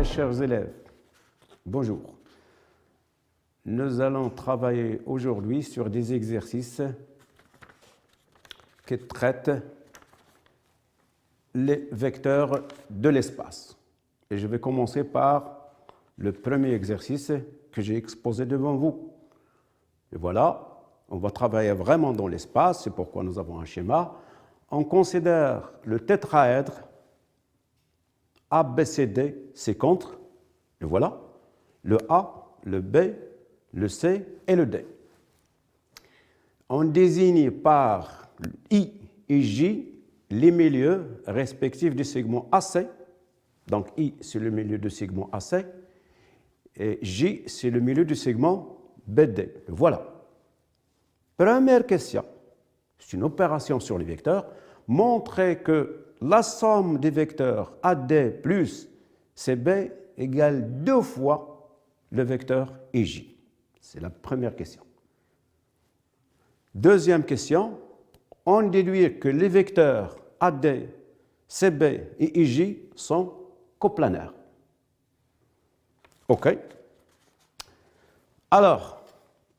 chers élèves, bonjour. Nous allons travailler aujourd'hui sur des exercices qui traitent les vecteurs de l'espace. Et je vais commencer par le premier exercice que j'ai exposé devant vous. Et voilà, on va travailler vraiment dans l'espace, c'est pourquoi nous avons un schéma. On considère le tétraèdre ABCD, c'est contre, et voilà, le A, le B, le C et le D. On désigne par I et J les milieux respectifs du segment AC. Donc I, c'est le milieu du segment AC, et J, c'est le milieu du segment BD. Voilà. Première question, c'est une opération sur les vecteurs. Montrer que la somme des vecteurs AD plus CB égale 2 fois le vecteur IJ. C'est la première question. Deuxième question, on déduit que les vecteurs AD, CB et IJ sont coplanaires. OK. Alors,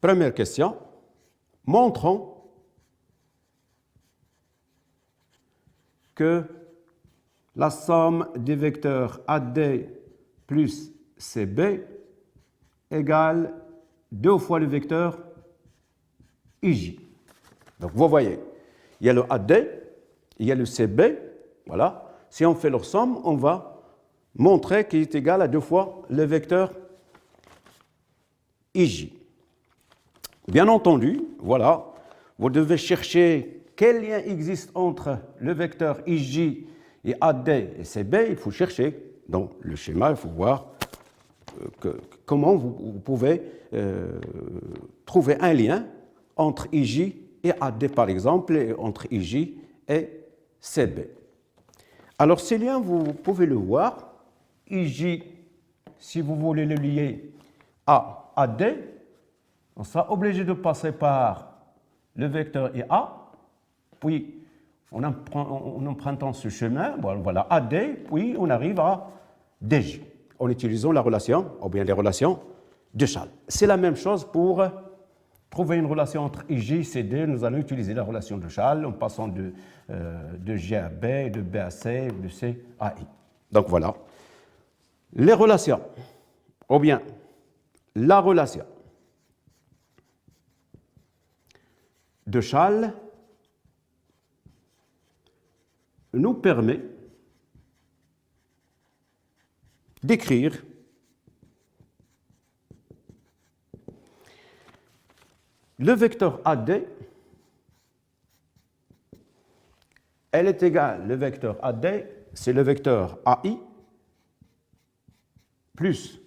première question, montrons que la somme des vecteurs AD plus CB égale 2 fois le vecteur IJ. Donc, vous voyez, il y a le AD, il y a le CB, voilà. Si on fait leur somme, on va montrer qu'il est égal à 2 fois le vecteur IJ. Bien entendu, voilà, vous devez chercher quel lien existe entre le vecteur IJ et AD et CB. Il faut chercher dans le schéma, il faut voir comment vous pouvez trouver un lien entre IJ et AD, par exemple, et entre IJ et CB. Alors, ces liens, vous pouvez le voir. IJ, si vous voulez le lier à AD, on sera obligé de passer par le vecteur IA, puis en empruntant ce chemin, voilà AD, puis on arrive à DJ, en utilisant la relation, ou bien les relations de Schall. C'est la même chose pour trouver une relation entre IJ et CD. Nous allons utiliser la relation de Schall en passant de G à B, de B à C, de C à I. Donc voilà. Les relations, ou bien la relation de Schall nous permet d'écrire le vecteur AD, elle est égale, le vecteur AD, c'est le vecteur AI, plus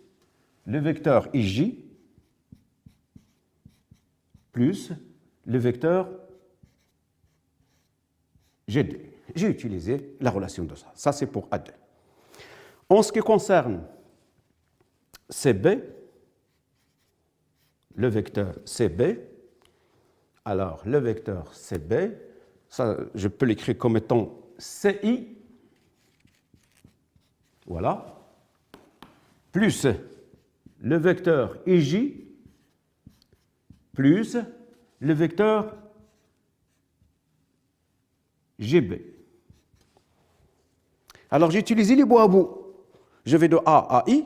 le vecteur IJ, plus le vecteur GD. J'ai utilisé la relation de ça. Ça, c'est pour AD. En ce qui concerne CB, le vecteur CB, alors le vecteur CB, ça, je peux l'écrire comme étant CI, voilà, plus le vecteur IJ, plus le vecteur GB. Alors, j'ai utilisé les bouts à bout. Je vais de A à I,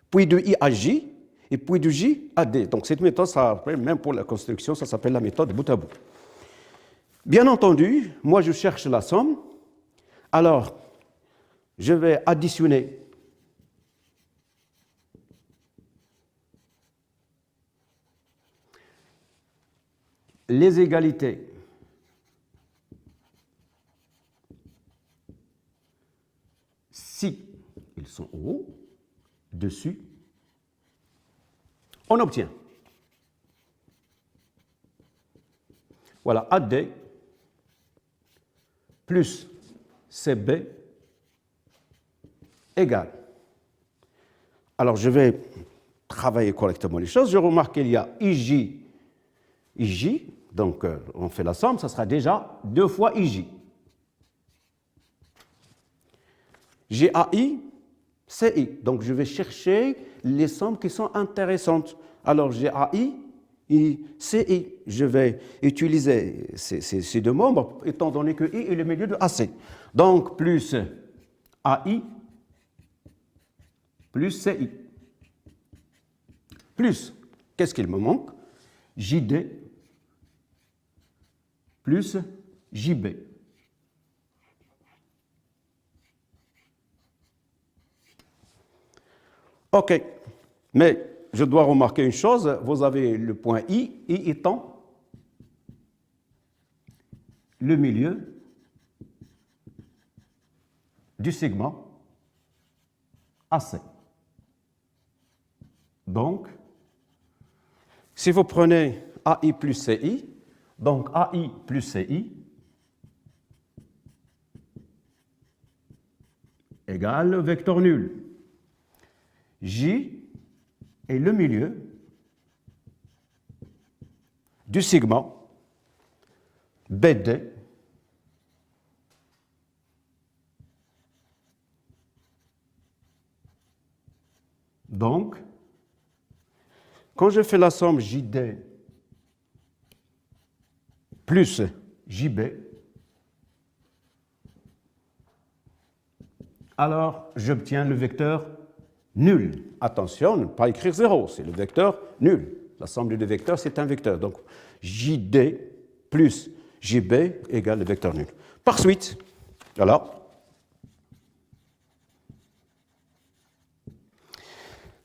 puis de I à J, et puis de J à D. Donc, cette méthode, même pour la construction, ça s'appelle la méthode bout à bout. Bien entendu, moi, je cherche la somme. Alors, je vais additionner les égalités si ils sont en haut, dessus, on obtient, voilà, AD plus CB égale. Alors, je vais travailler correctement les choses. Je remarque qu'il y a IJ, donc on fait la somme, ça sera déjà 2 fois IJ. GAI, CI. Donc, je vais chercher les sommes qui sont intéressantes. Alors, j'ai AI et CI. Je vais utiliser ces deux membres, étant donné que I est le milieu de AC. Donc, plus AI plus CI. Plus, qu'est-ce qu'il me manque? JD plus JB. OK, mais je dois remarquer une chose, vous avez le point I étant le milieu du segment AC. Donc, si vous prenez AI plus CI, donc AI plus CI égale vecteur nul. J est le milieu du segment BD donc, quand je fais la somme JD plus JB, alors j'obtiens le vecteur nul. Attention, ne pas écrire 0, c'est le vecteur nul. La somme des deux vecteurs, c'est un vecteur. Donc, JD plus JB égale le vecteur nul. Par suite, voilà.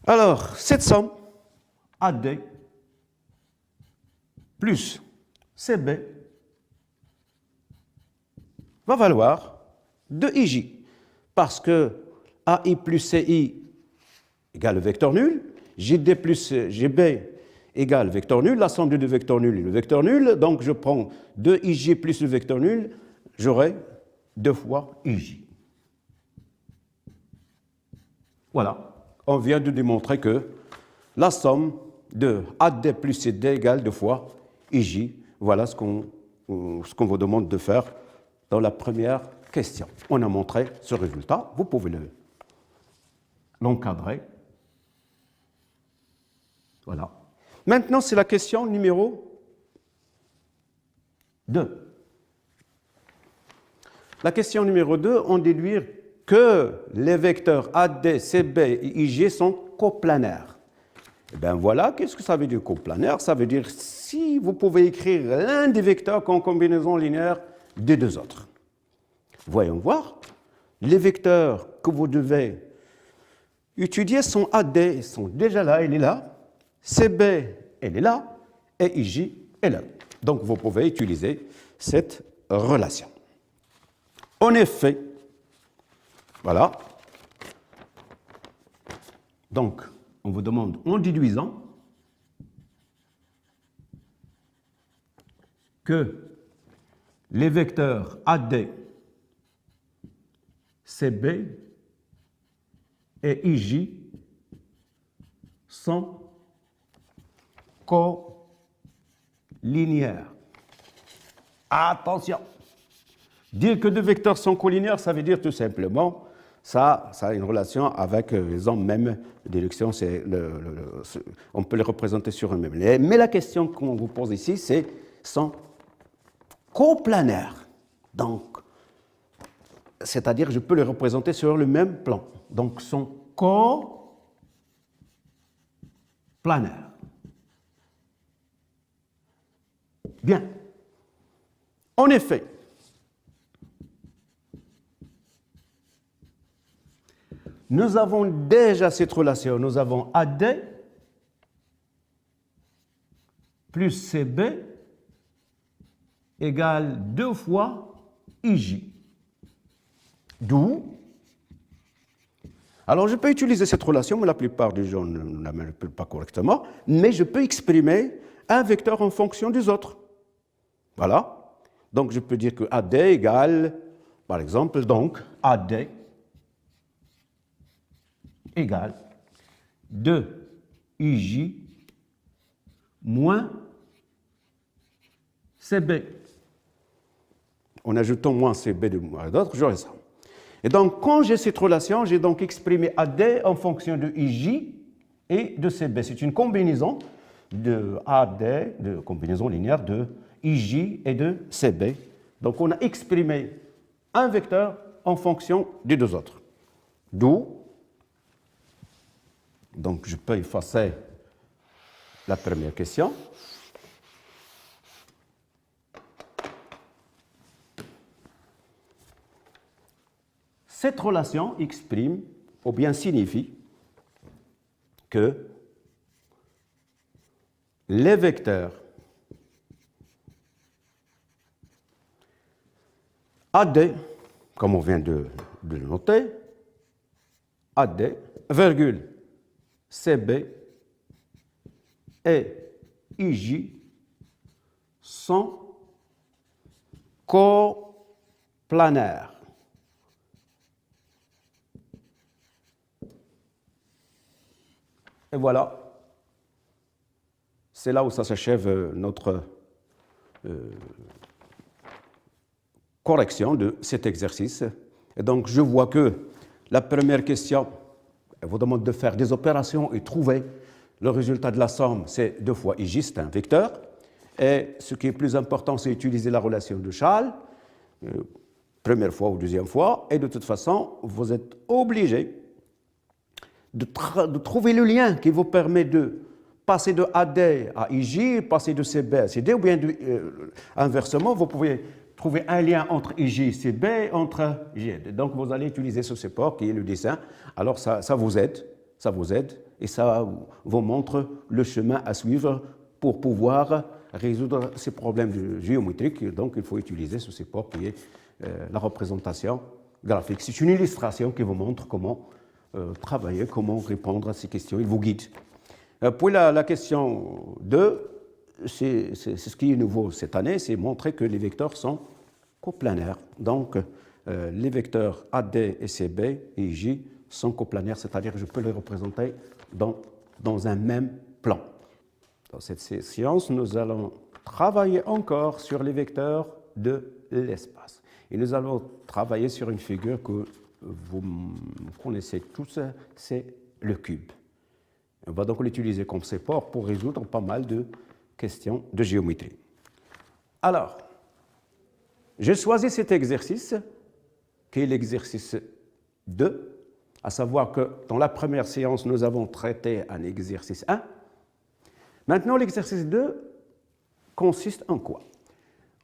Alors, cette somme, AD plus CB, va valoir 2IJ. Parce que AI plus CI égale le vecteur nul, JD plus JB égale le vecteur nul, la somme des deux vecteurs nuls est le vecteur nul, donc je prends 2IJ plus le vecteur nul, j'aurai 2 fois IJ. Voilà, on vient de démontrer que la somme de AD plus CD égale 2 fois IJ. Voilà ce qu'on vous demande de faire dans la première question. On a montré ce résultat, vous pouvez l'encadrer. Voilà. Maintenant, c'est la question numéro 2. La question numéro 2, on déduit que les vecteurs AD, CB et IJ sont coplanaires. Et bien voilà, qu'est-ce que ça veut dire coplanaire? Ça veut dire si vous pouvez écrire l'un des vecteurs comme combinaison linéaire des deux autres. Voyons voir. Les vecteurs que vous devez étudier sont AD, ils sont déjà là, elle est là. CB, elle est là. Et IJ est là. Donc vous pouvez utiliser cette relation. En effet, voilà. Donc, on vous demande, en déduisant, que les vecteurs AD, CB et IJ sont collinéaires. Attention! Dire que deux vecteurs sont collinéaires, ça veut dire tout simplement, ça a une relation avec les hommes même d'élection, on peut les représenter sur eux-mêmes. Mais la question qu'on vous pose ici, c'est sont coplanaires. Donc, c'est-à-dire je peux les représenter sur le même plan. Donc, sont coplanaires. Bien. En effet, nous avons déjà cette relation. Nous avons AD plus CB égale 2 fois IJ. D'où, alors je peux utiliser cette relation, mais la plupart des gens ne la manipulent pas correctement, mais je peux exprimer un vecteur en fonction des autres. Voilà. Donc je peux dire que AD égale, par exemple, donc AD égale 2IJ moins CB. En ajoutant moins CB de moins d'autres, j'aurai ça. Et donc, quand j'ai cette relation, j'ai donc exprimé AD en fonction de IJ et de CB. C'est une combinaison de AD, de combinaison linéaire de IJ et de CB. Donc, on a exprimé un vecteur en fonction des deux autres. D'où, donc je peux effacer la première question. Cette relation exprime, ou bien signifie, que les vecteurs AD, comme on vient de le noter, AD, virgule, CB et IJ sont coplanaires. Et voilà, c'est là où ça s'achève notre correction de cet exercice. Et donc, je vois que la première question, elle vous demande de faire des opérations et trouver le résultat de la somme, c'est 2 fois IJ, c'est un vecteur. Et ce qui est plus important, c'est utiliser la relation de Schall, première fois ou deuxième fois. Et de toute façon, vous êtes obligé de trouver le lien qui vous permet de passer de AD à IJ, passer de CB à CD, ou bien inversement, vous pouvez trouver un lien entre IJ et CB, entre JD. Donc, vous allez utiliser ce support qui est le dessin. Alors, ça vous aide, et ça vous montre le chemin à suivre pour pouvoir résoudre ces problèmes géométriques. Donc, il faut utiliser ce support qui est la représentation graphique. C'est une illustration qui vous montre comment travailler, comment répondre à ces questions. Il vous guide. Pour la question 2, c'est ce qui est nouveau cette année, c'est montrer que les vecteurs sont coplanaires. Donc, les vecteurs AD et CB et IJ sont coplanaires, c'est-à-dire que je peux les représenter dans un même plan. Dans cette séance, nous allons travailler encore sur les vecteurs de l'espace. Et nous allons travailler sur une figure que vous connaissez tous, c'est le cube. On va donc l'utiliser comme support pour résoudre pas mal de questions de géométrie. Alors, j'ai choisi cet exercice, qui est l'exercice 2, à savoir que dans la première séance, nous avons traité un exercice 1. Maintenant, l'exercice 2 consiste en quoi?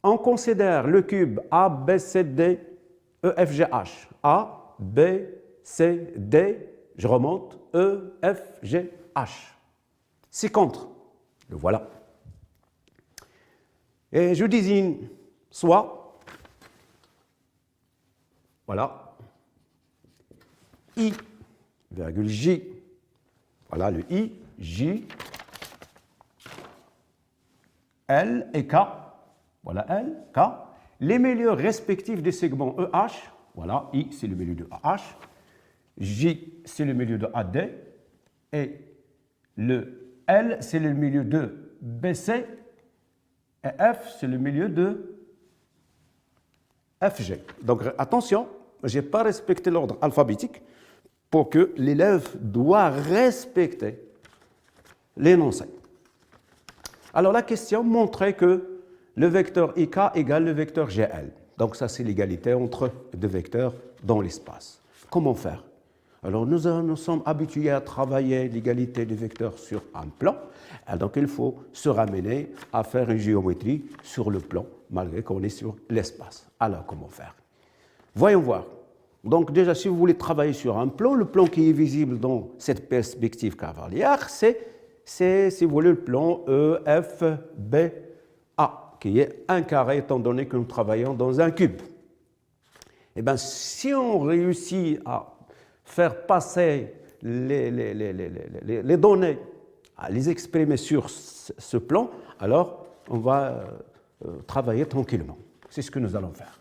On considère le cube A, B, C, D, E, F, G, H. A, B, C, D, je remonte, E, F, G, H. C'est contre. Le voilà. Et je désigne soit, voilà, I, virgule J. Voilà le I, J, L et K. Voilà L, K. Les milieux respectifs des segments EH. Voilà, I, c'est le milieu de AH. J, c'est le milieu de AD. Et le L, c'est le milieu de BC. Et F, c'est le milieu de FG. Donc, attention, je n'ai pas respecté l'ordre alphabétique pour que l'élève doit respecter l'énoncé. Alors, la question montrait que le vecteur IK égale le vecteur GL. Donc, ça, c'est l'égalité entre deux vecteurs dans l'espace. Comment faire? Alors, nous sommes habitués à travailler l'égalité des vecteurs sur un plan. Donc, il faut se ramener à faire une géométrie sur le plan, malgré qu'on est sur l'espace. Alors, comment faire? Voyons voir. Donc, déjà, si vous voulez travailler sur un plan, le plan qui est visible dans cette perspective cavalière, c'est si vous voulez, le plan EFBA, qui est un carré, étant donné que nous travaillons dans un cube. Eh bien, si on réussit à faire passer les données, à les exprimer sur ce plan, alors on va travailler tranquillement. C'est ce que nous allons faire.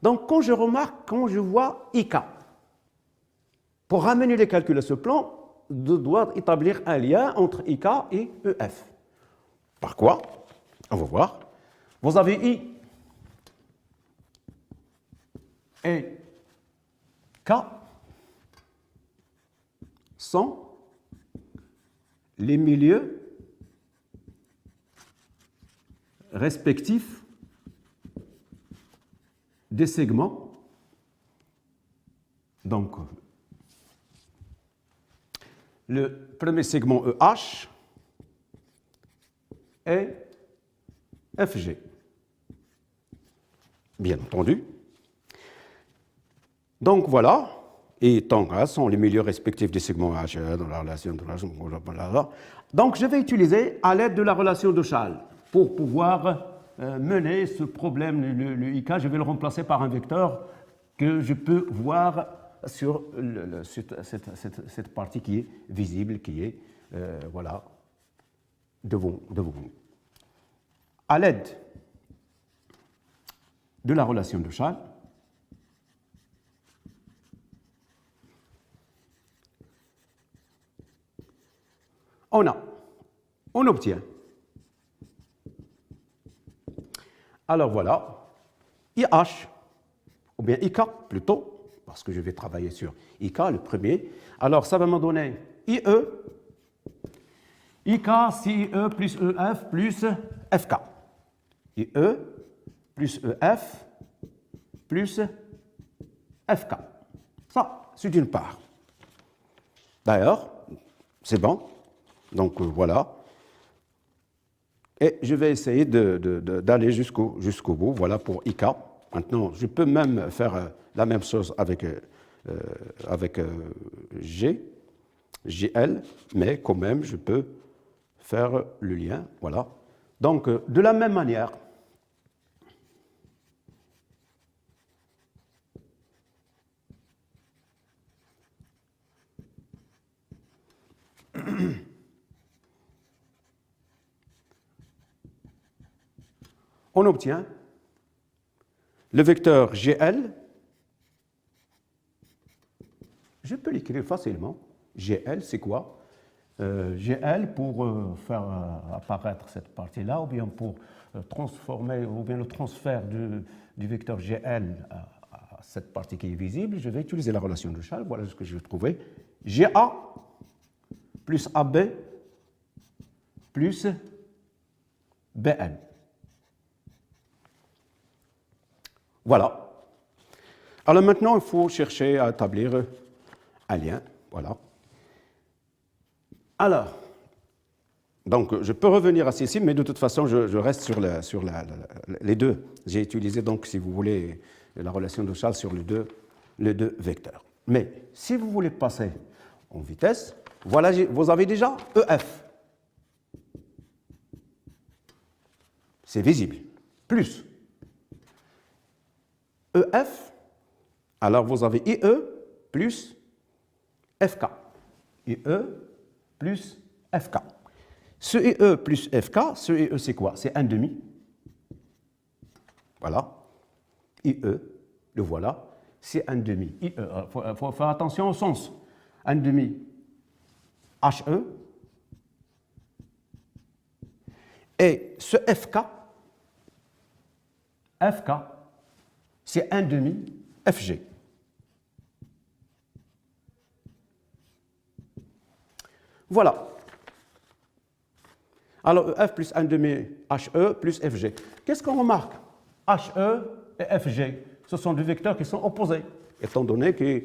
Donc, quand je vois IK, pour ramener les calculs à ce plan, je dois établir un lien entre IK et EF. Par quoi? On va voir. Vous avez I et K sont les milieux respectifs des segments. Donc, le premier segment EH est FG. Bien entendu. Donc voilà, et tant que sont les milieux respectifs des segments HE dans la relation de la. Donc je vais utiliser à l'aide de la relation de Schall pour pouvoir mener ce problème, le IK, je vais le remplacer par un vecteur que je peux voir sur cette partie qui est visible, qui est voilà, devant vous. À l'aide de la relation de Schall, on obtient. Alors voilà, IH, ou bien IK plutôt, parce que je vais travailler sur IK, le premier. Alors ça va me donner IE, IK, CIE plus EF plus FK. IE plus EF plus FK. Ça, c'est une part. D'ailleurs, c'est bon. Donc voilà. Et je vais essayer d'aller jusqu'au bout. Voilà pour IK. Maintenant, je peux même faire la même chose avec G, GL, mais quand même, je peux faire le lien. Voilà. Donc, de la même manière, on obtient le vecteur GL. Je peux l'écrire facilement. GL, c'est quoi? GL pour faire apparaître cette partie-là, ou bien pour transformer, ou bien le transfert du vecteur GL à cette partie qui est visible, je vais utiliser la relation de Schall. Voilà ce que je vais trouver. GA plus AB plus BN. Voilà. Alors maintenant, il faut chercher à établir un lien. Voilà. Alors, donc je peux revenir à ceci, mais de toute façon, je reste sur les deux. J'ai utilisé donc, si vous voulez, la relation de Schall sur les deux vecteurs. Mais si vous voulez passer en vitesse, voilà, vous avez déjà EF. C'est visible. Plus EF, alors vous avez IE plus FK. IE plus FK. Ce IE plus FK, ce IE c'est quoi? C'est 1,5. Voilà. IE, le voilà, c'est 1,5. IE, il faut faire attention au sens. 1,5 HE. Et ce FK, c'est 1,5 FG. Voilà. Alors, EF plus 1,5 HE plus FG. Qu'est-ce qu'on remarque? HE et FG, ce sont deux vecteurs qui sont opposés, étant donné que,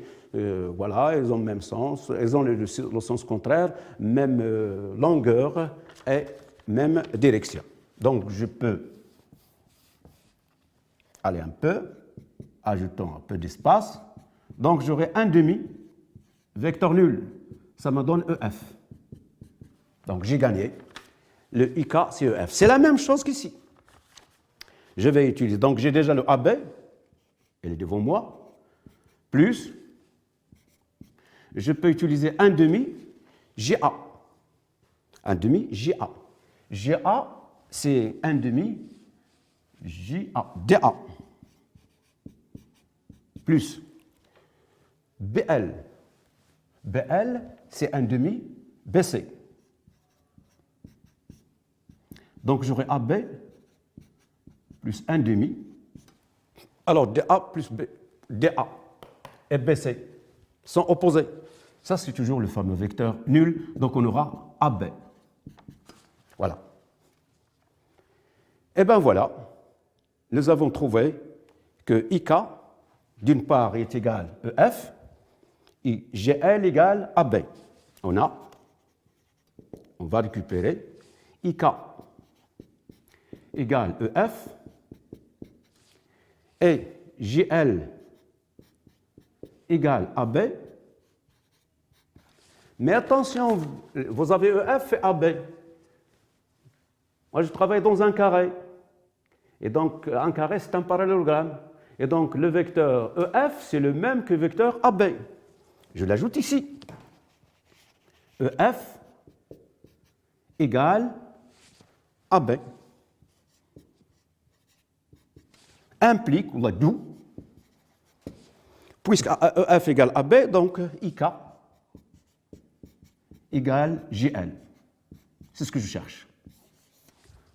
voilà, ils ont le même sens, ils ont le sens contraire, même longueur et même direction. Donc, je peux aller un peu, ajoutant un peu d'espace. Donc, j'aurai 1,5 vecteur nul. Ça me donne EF. Donc, j'ai gagné. Le IK, c'est EF. C'est la même chose qu'ici. Je vais utiliser. Donc, j'ai déjà le AB. Elle est devant moi. Plus. Je peux utiliser 1,5 GA. 1,5 GA. GA, c'est 1,5 JA. DA. Plus. BL. BL, c'est 1,5 BC. Donc, j'aurai AB plus 1,5. Alors, DA plus B, DA. et BC sont opposés. Ça, c'est toujours le fameux vecteur nul. Donc, on aura AB. Voilà. Et bien voilà, nous avons trouvé que IK, d'une part, est égal à EF, et GL égale AB. On va récupérer IK égale EF et GL égale AB. Mais attention, vous avez EF et AB. Moi, je travaille dans un carré. Et donc, un carré, c'est un parallélogramme. Et donc, le vecteur EF, c'est le même que le vecteur AB. Je l'ajoute ici. EF égale AB. Implique, ou d'où, puisque EF égale AB, donc IK égale GL. C'est ce que je cherche.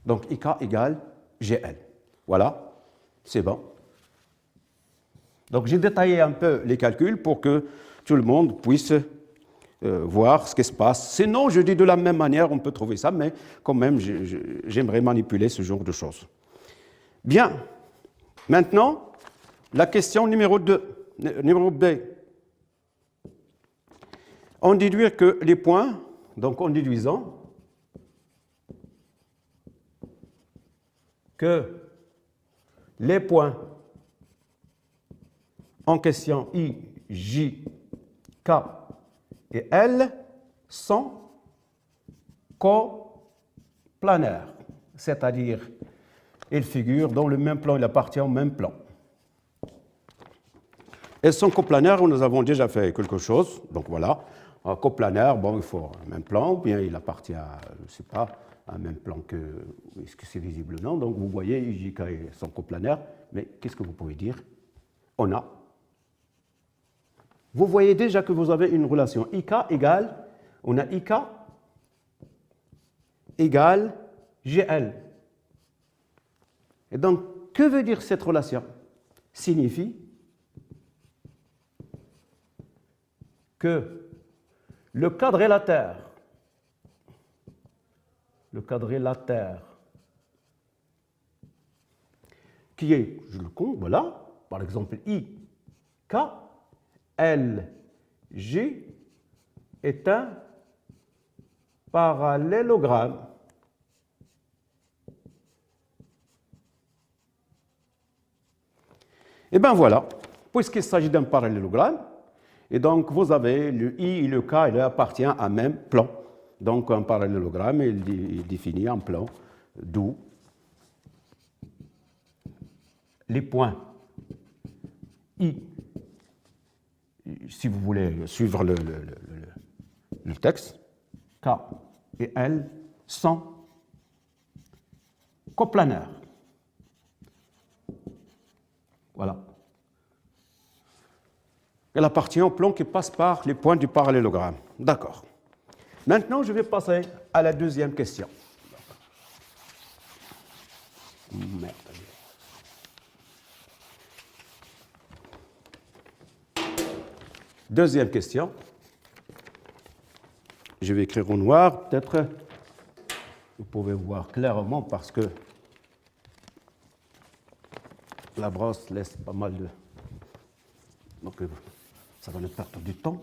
Donc, IK égale GL. Voilà, c'est bon. Donc, j'ai détaillé un peu les calculs pour que tout le monde puisse voir ce qui se passe. Sinon, je dis de la même manière, on peut trouver ça, mais quand même, j'aimerais manipuler ce genre de choses. Bien. Maintenant, la question numéro 2, numéro B. On déduit que les points, donc en déduisant que les points en question I, J, K et L sont coplanaires, c'est-à-dire ils figurent dans le même plan, ils appartiennent au même plan. Elles sont coplanaires, nous avons déjà fait quelque chose, donc voilà. Coplanaire, bon, il faut un même plan, ou bien il appartient à, je ne sais pas, à un même plan que, est-ce que c'est visible ou non. Donc vous voyez, I, J, K sont coplanaires, mais qu'est-ce que vous pouvez dire? Vous voyez déjà que vous avez une relation IK égale, on a IK égale GL. Et donc, que veut dire cette relation? Signifie que le quadrilatère qui est, je le compte, voilà, par exemple I, K, L, G est un parallélogramme. Et bien voilà, puisqu'il s'agit d'un parallélogramme, et donc vous avez le I et le K, il appartient à un même plan. Donc un parallélogramme, il définit un plan, d'où les points I, si vous voulez suivre le texte, K et L sont coplanaires. Voilà. Elle appartient au plan qui passe par les points du parallélogramme. D'accord. Maintenant, je vais passer à la deuxième question. Merde. Deuxième question. Je vais écrire au noir, peut-être. Vous pouvez voir clairement parce que la brosse laisse pas mal de... Donc, ça va nous perdre du temps.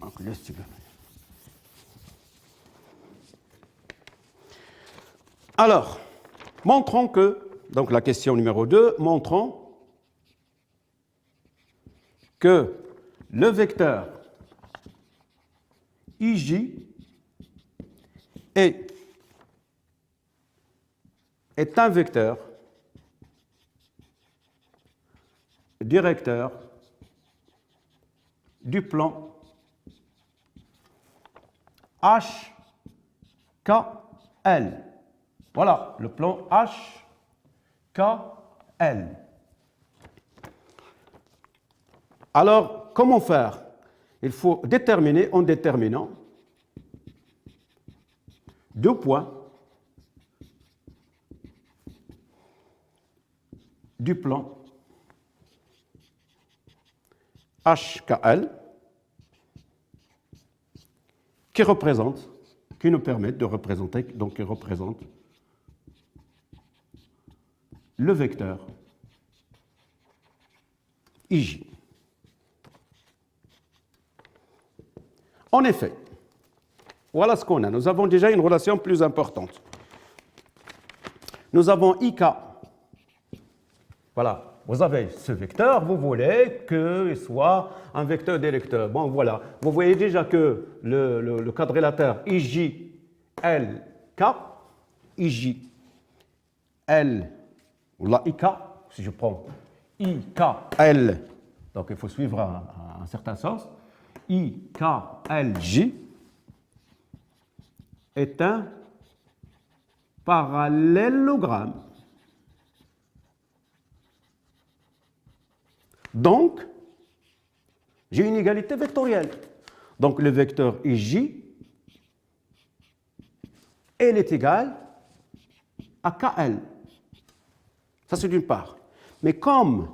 Donc, laisse-tu. Alors, montrons que, donc la question numéro 2, montrons que le vecteur IJ est un vecteur directeur du plan HKL. Voilà, le plan HKL. Alors, comment faire? Il faut déterminer en déterminant deux points du plan HKL qui nous permettent de représenter, donc qui représente le vecteur IJ. En effet, voilà ce qu'on a. Nous avons déjà une relation plus importante. Nous avons IK. Voilà. Vous avez ce vecteur, vous voulez qu'il soit un vecteur d'électeurs. Bon, voilà. Vous voyez déjà que le quadrilatère IJLK, IJL, ou la IK, si je prends IKL, donc il faut suivre un certain sens, IKLJ est un parallélogramme. Donc, j'ai une égalité vectorielle. Donc, le vecteur IJ, elle est égale à KL. Ça, c'est d'une part. Mais comme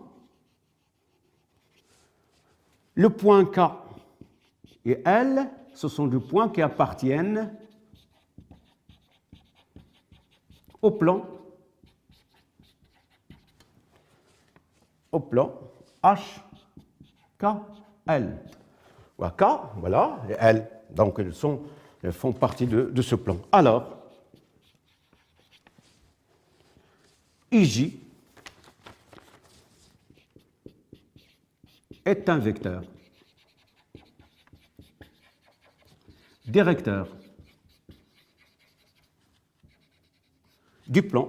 le point K et L, ce sont des points qui appartiennent au plan H, K, L. Voilà, K, voilà, et L. Donc, elles font partie de ce plan. Alors, IJ est un vecteur directeur du plan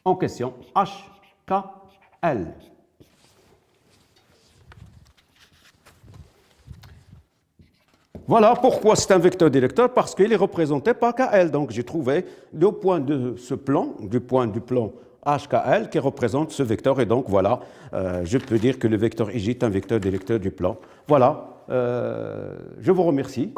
en question HKL. Voilà pourquoi c'est un vecteur directeur, parce qu'il est représenté par KL. Donc j'ai trouvé le point de ce plan, du point du plan HKL qui représente ce vecteur. Et donc voilà, je peux dire que le vecteur IJ est un vecteur directeur du plan. Voilà, je vous remercie.